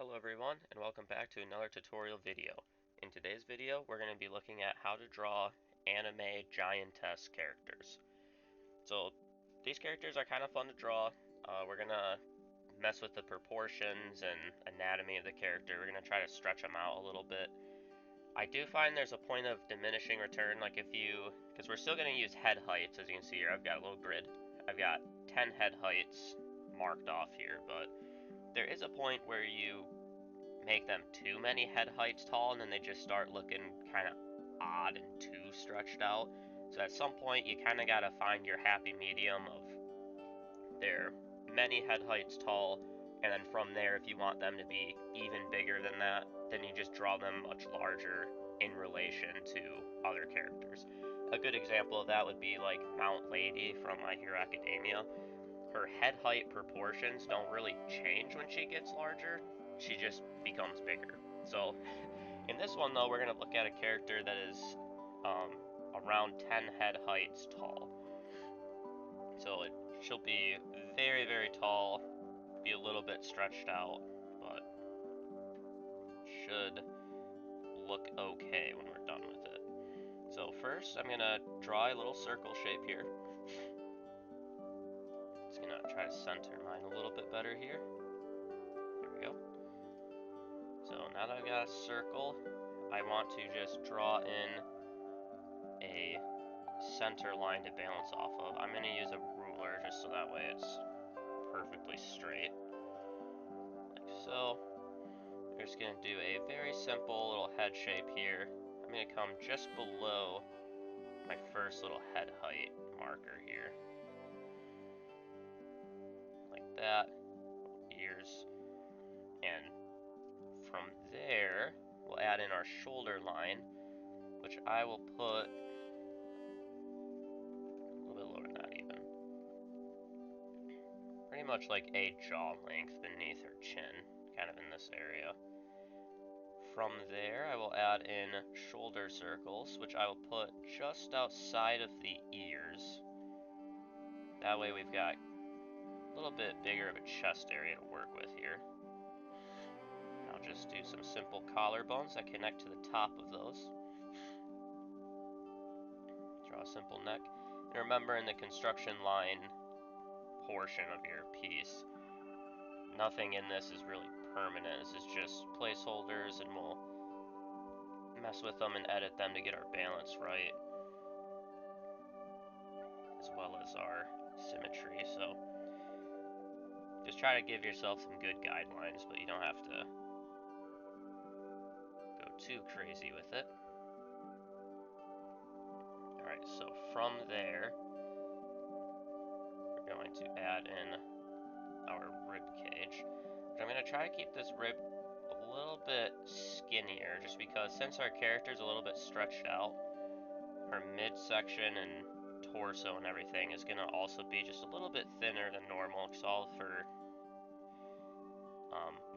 Hello everyone, and welcome back to another tutorial video. In today's video, we're going to be looking at how to draw anime Giantess characters. So, these characters are kind of fun to draw. We're going to mess with the proportions and anatomy of the character. We're going to try to stretch them out a little bit. I do find there's a point of diminishing return, like because we're still going to use head heights, as you can see here. I've got a little grid. I've got 10 head heights marked off here, but there is a point where you make them too many head heights tall and then they just start looking kind of odd and too stretched out. So at some point you kind of got to find your happy medium of they're many head heights tall, and then from there, if you want them to be even bigger than that, then you just draw them much larger in relation to other characters. A good example of that would be like Mount Lady from My Hero Academia. Her head height proportions don't really change when she gets larger, she just becomes bigger. So in this one though, we're going to look at a character that is around 10 head heights tall. So she'll be very, very tall, be a little bit stretched out, but should look okay when we're done with it. So first, I'm going to draw a little circle shape here. Just going to try to center mine a little bit better here. There we go. So now that I've got a circle, I want to just draw in a center line to balance off of. I'm going to use a ruler just so that way it's perfectly straight. Like so. We're just going to do a very simple little head shape here. I'm going to come just below my first little head height marker here. Like that. Ears. And from there, we'll add in our shoulder line, which I will put a little bit lower than that even. Pretty much like a jaw length beneath her chin, kind of in this area. From there, I will add in shoulder circles, which I will put just outside of the ears. That way we've got a little bit bigger of a chest area to work with here. I'll just do some simple collarbones that connect to the top of those. Draw a simple neck. And remember, in the construction line portion of your piece, nothing in this is really permanent. This is just placeholders, and we'll mess with them and edit them to get our balance right, as well as our symmetry. So just try to give yourself some good guidelines, but you don't have to go too crazy with it. Alright, so from there, we're going to add in our rib cage. But I'm going to try to keep this rib a little bit skinnier, just because since our character is a little bit stretched out, her midsection and torso and everything is going to also be just a little bit thinner than normal, because all of her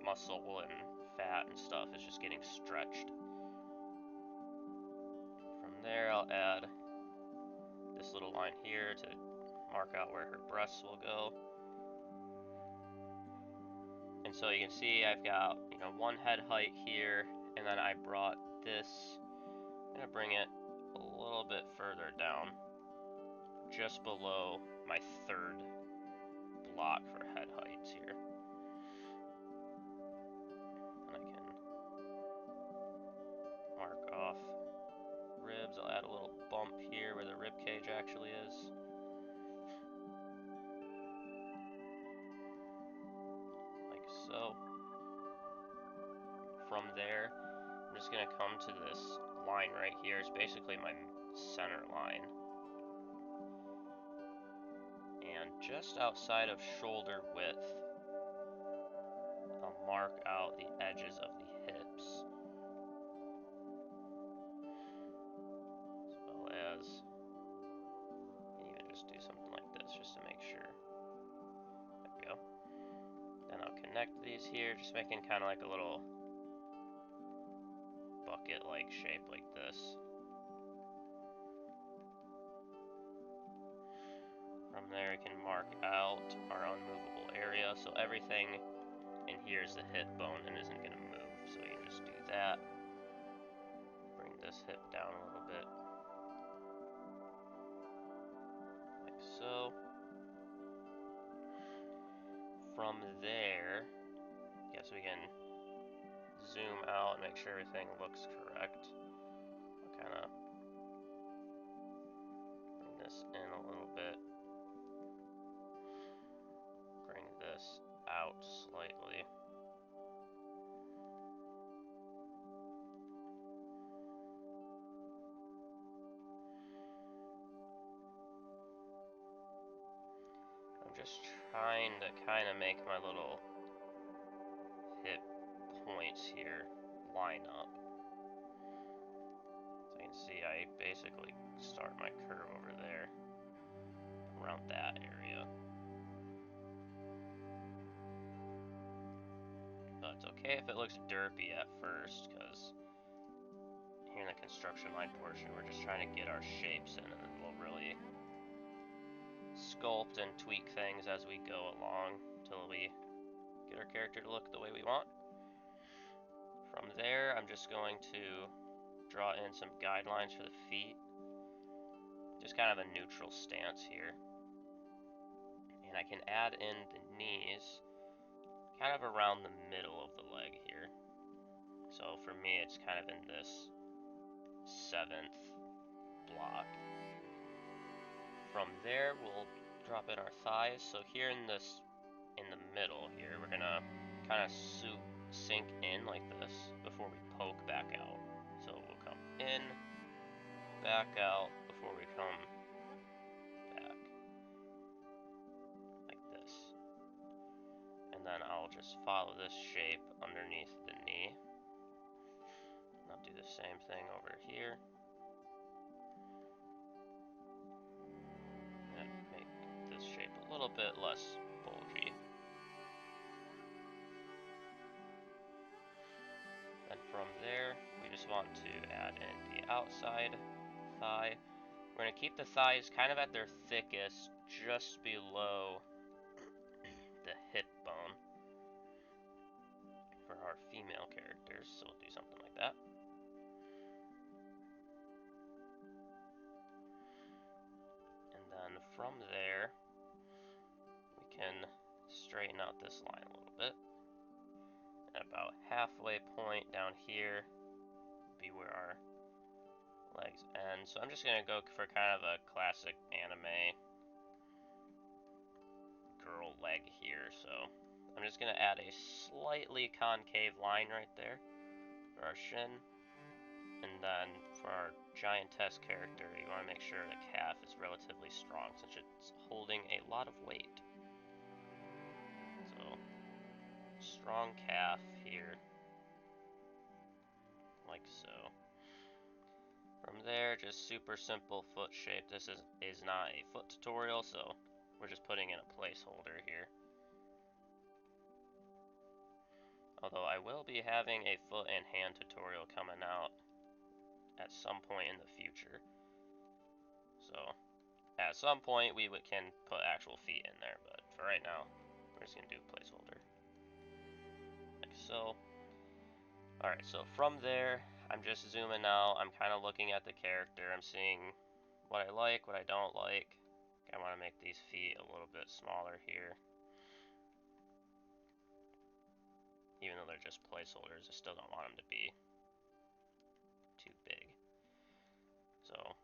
muscle and fat and stuff is just getting stretched. From there, I'll add this little line here to mark out where her breasts will go. And so you can see I've got, one head height here, and then I brought this, I'm going to bring it a little bit further down, just below my third block for head heights here. And I can mark off ribs. I'll add a little bump here where the rib cage actually is. Like so. From there, I'm just going to come to this line right here. It's basically my center line. And just outside of shoulder width, I'll mark out the edges of the hips. As well as, you can even just do something like this just to make sure. There we go. Then I'll connect these here, just making kind of like a little bucket-like shape like this. From there, we can mark out our unmovable area, so everything and here's the hip bone and isn't going to move. So we can just do that. Bring this hip down a little bit. Like so. From there, I guess we can zoom out and make sure everything looks correct. I'll kind of bring this in a little bit. Bring this out slightly. I'm just trying to kind of make my little hip points here line up. So you can see I basically start my curve over there, around that area. But it's okay if it looks derpy at first, because here in the construction line portion, we're just trying to get our shapes in, and then we'll really sculpt and tweak things as we go along until we get our character to look the way we want. From there, I'm just going to draw in some guidelines for the feet. Just kind of a neutral stance here. And I can add in the knees kind of around the middle of the leg here. So for me, it's kind of in this 7th block. From there, we'll drop in our thighs. So here in the middle here, we're gonna kind of sink in like this before we poke back out. So we'll come in, back out before we come back, like this. And then I'll just follow this shape underneath the knee. And I'll do the same thing over here. And make this shape a little bit less bulgy. And from there, we just want to add in the outside thigh. We're going to keep the thighs kind of at their thickest, just below the hip bone for our female characters, so we'll do something like that. And then from there, we can straighten out this line a little bit. At about halfway point down here will be where our legs end. So I'm just going to go for kind of a classic anime girl leg here. So I'm just going to add a slightly concave line right there for our shin. And then for our Giantess character, you want to make sure the calf is relatively strong since it's holding a lot of weight. So, strong calf here, like so. From there, just super simple foot shape. This is not a foot tutorial, so we're just putting in a placeholder here. Although I will be having a foot and hand tutorial coming out at some point in the future. So, at some point we can put actual feet in there, but for right now, we're just gonna do a placeholder. Like so. Alright, so from there, I'm just zooming out. I'm kind of looking at the character. I'm seeing what I like, what I don't like. I want to make these feet a little bit smaller here. Even though they're just placeholders, I still don't want them to be too big. So,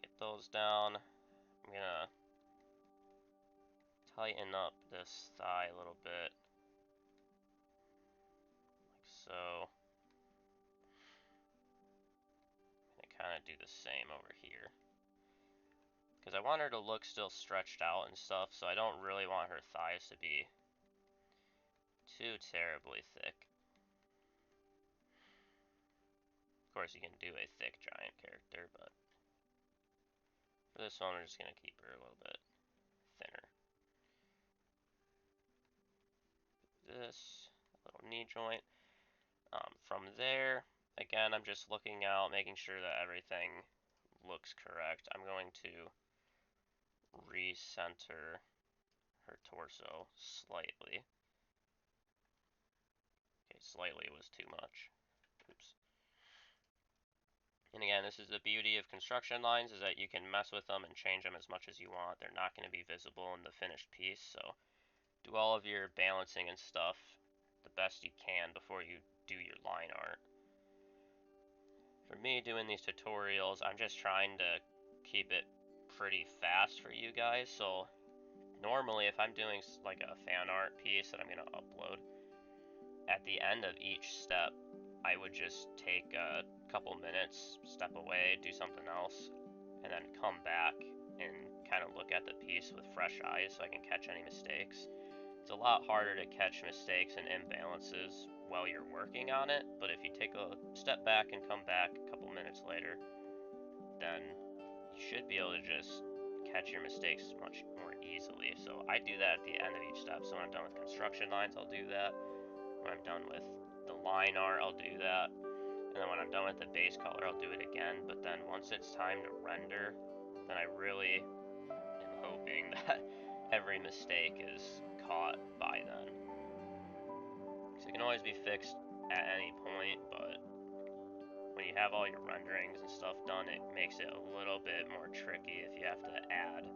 get those down. I'm gonna tighten up this thigh a little bit. Like so. And kind of do the same over here. Because I want her to look still stretched out and stuff, so I don't really want her thighs to be too terribly thick. Of course, you can do a thick giant character, but for this one, we're just going to keep her a little bit thinner. This little knee joint. From there, again, I'm just looking out, making sure that everything looks correct. I'm going to recenter her torso slightly. Okay, slightly was too much. Oops. And again, this is the beauty of construction lines, is that you can mess with them and change them as much as you want. They're not going to be visible in the finished piece, so do all of your balancing and stuff the best you can before you do your line art. For me, doing these tutorials, I'm just trying to keep it pretty fast for you guys, so normally if I'm doing like a fan art piece that I'm going to upload, at the end of each step, I would just take a couple minutes, step away, do something else, and then come back and kind of look at the piece with fresh eyes so I can catch any mistakes. It's a lot harder to catch mistakes and imbalances while you're working on it, but if you take a step back and come back a couple minutes later, then you should be able to just catch your mistakes much more easily. So I do that at the end of each step. So when I'm done with construction lines, I'll do that. When I'm done with the line art, I'll do that. And then when I'm done with the base color, I'll do it again. But then once it's time to render, then I really am hoping that every mistake is caught by then. So it can always be fixed at any point, but when you have all your renderings and stuff done, it makes it a little bit more tricky if you have to add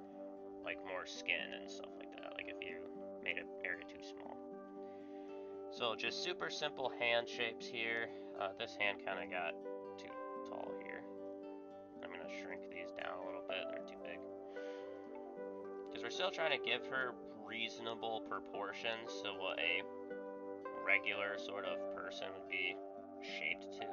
like more skin and stuff like that, like if you made an area too small. So just super simple hand shapes here. This hand kind of got too tall here. I'm going to shrink these down a little bit, they're too big. Because we're still trying to give her reasonable proportions to what a regular sort of person would be shaped to.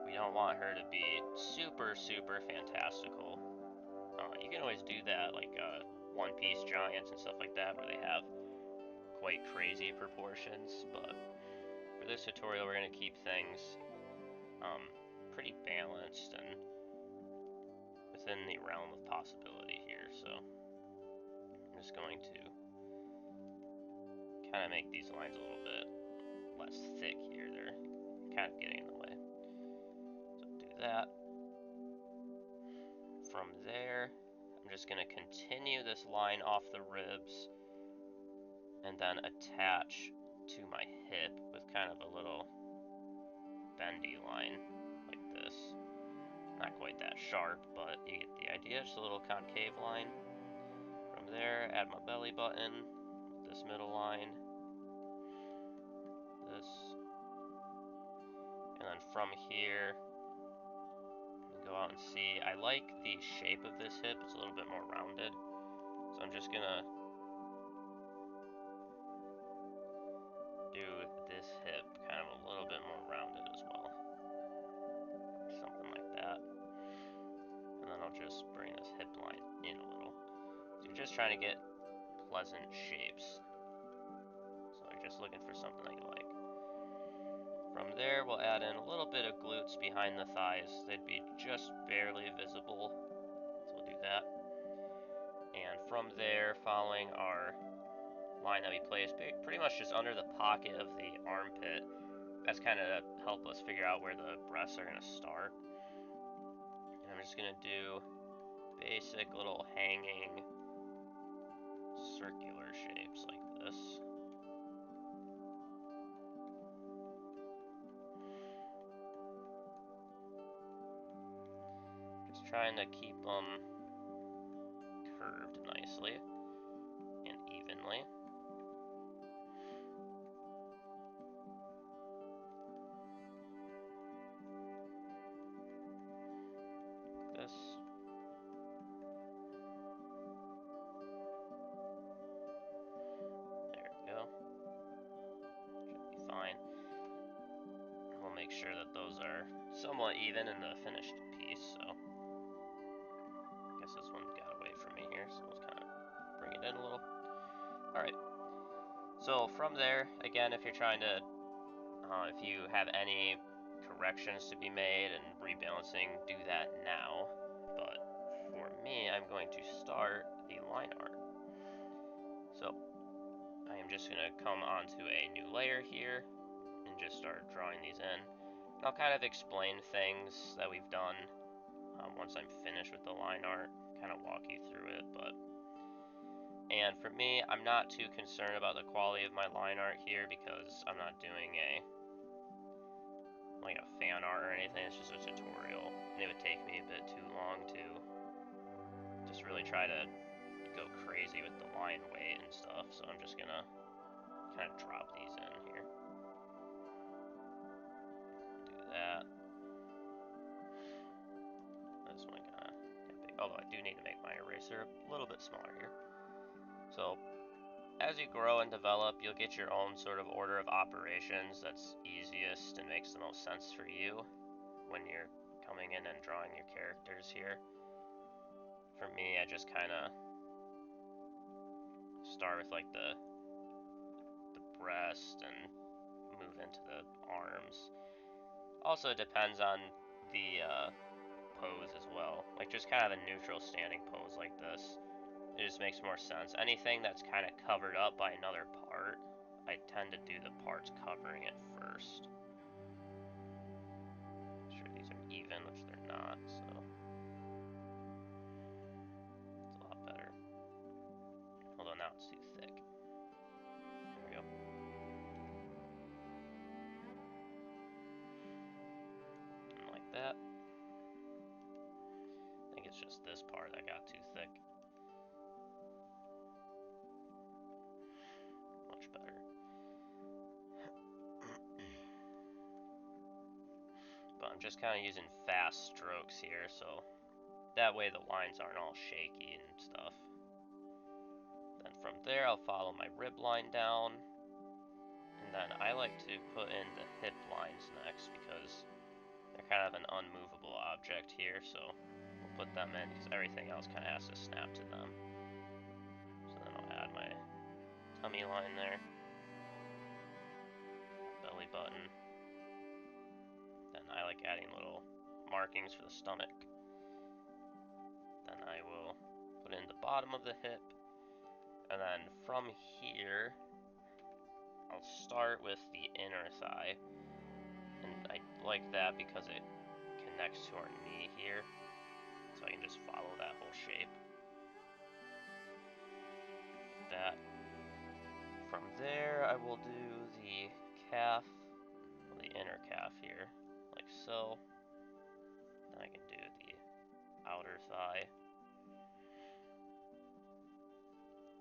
We don't want her to be super fantastical. You can always do that, like One Piece Giants and stuff like that, where they have quite crazy proportions, but for this tutorial we're going to keep things pretty balanced and within the realm of possibility here. So I'm just going to kind of make these lines a little bit less thick here. They're kind of getting in the way. So do that. From there, I'm just going to continue this line off the ribs and then attach to my hip with kind of a little bendy line like this. Not quite that sharp, but you get the idea. Just a little concave line. From there, add my belly button, this middle line, this, and then from here, go out and see. I like the shape of this hip. It's a little bit more rounded, so I'm just gonna do this hip kind of a little bit more rounded as well, something like that. And then I'll just bring this hip line in a little. So you're just trying to get pleasant shapes. So you're just looking for something that you like. From there, we'll add in a little bit of glutes behind the thighs. They'd be just barely visible, so we'll do that. And from there, following our line that we placed pretty much just under the pocket of the armpit, that's kind of to help us figure out where the breasts are going to start. And I'm just going to do basic little hanging circular shapes like this. Just trying to keep them curved nicely and evenly. This. There we go. Should be fine. We'll make sure that those are somewhat even in the finished piece, so I guess this one got away from me here, so let's kind of bring it in a little. Alright, so from there, again, if you're trying to, if you have any corrections to be made and rebalancing, do that now. But for me, I'm going to start the line art. So I am just going to come onto a new layer here and just start drawing these in. And I'll kind of explain things that we've done once I'm finished with the line art, kind of walk you through it. But And for me, I'm not too concerned about the quality of my line art here because I'm not doing a fan art or anything. It's just a tutorial, and it would take me a bit too long to just really try to go crazy with the line weight and stuff. So I'm just gonna kind of drop these in here. Do that. This one kind of get big, although I do need to make my eraser a little bit smaller here. So as you grow and develop, you'll get your own sort of order of operations that's easiest and makes the most sense for you when you're coming in and drawing your characters here. For me, I just kind of start with like the breast and move into the arms. Also, it depends on the pose as well. Like just kind of a neutral standing pose like this, it just makes more sense. Anything that's kind of covered up by another part, I tend to do the parts covering it first. Make sure these are even, which they're not, so it's a lot better. Although now it's too thick. There we go. And like that. I think it's just this part that got too thick. Much better. But I'm just kind of using fast strokes here, so that way the lines aren't all shaky and stuff. Then from there I'll follow my rib line down, and then I like to put in the hip lines next because they're kind of an unmovable object here, so we'll put them in because everything else kind of has to snap to them. So then I'll add my tummy line there, belly button. Then I like adding little markings for the stomach. Then I will put in the bottom of the hip, and then from here I'll start with the inner thigh, and I like that because it connects to our knee here, so I can just follow that whole shape. Like that. From there I will do the calf, the inner calf here, like so. Then I can do the outer thigh,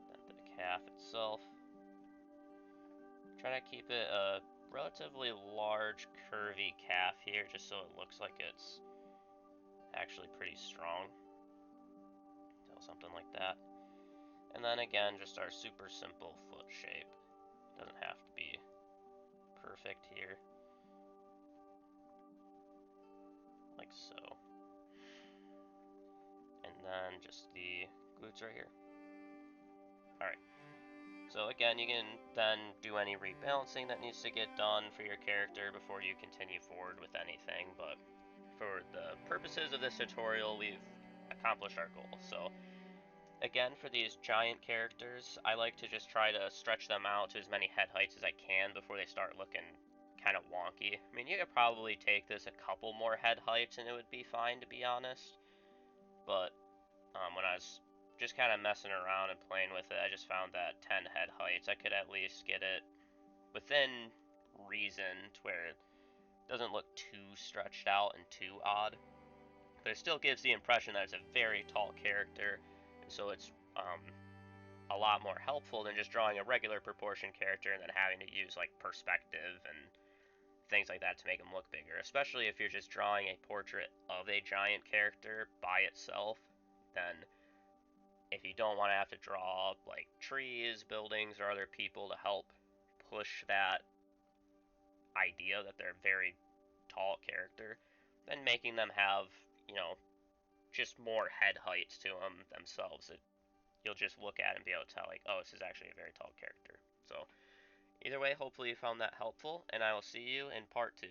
then the calf itself. Try to keep it a relatively large curvy calf here just so it looks like it's actually pretty strong. So something like that. And then again, just our super simple foot shape. Doesn't have to be perfect here. Like so. And then just the glutes right here. Alright. So again, you can then do any rebalancing that needs to get done for your character before you continue forward with anything, but for the purposes of this tutorial, we've accomplished our goal. So again, for these giant characters, I like to just try to stretch them out to as many head heights as I can before they start looking kind of wonky. I mean, you could probably take this a couple more head heights and it would be fine, to be honest. But when I was just kind of messing around and playing with it, I just found that 10 head heights, I could at least get it within reason to where it doesn't look too stretched out and too odd. But it still gives the impression that it's a very tall character, and so it's a lot more helpful than just drawing a regular proportion character and then having to use like perspective and things like that to make them look bigger, especially if you're just drawing a portrait of a giant character by itself. Then if you don't want to have to draw like trees, buildings, or other people to help push that idea that they're a very tall character, then making them have, just more head heights to them themselves, you'll just look at it and be able to tell, like, oh, this is actually a very tall character. So either way, hopefully you found that helpful, and I will see you in part 2.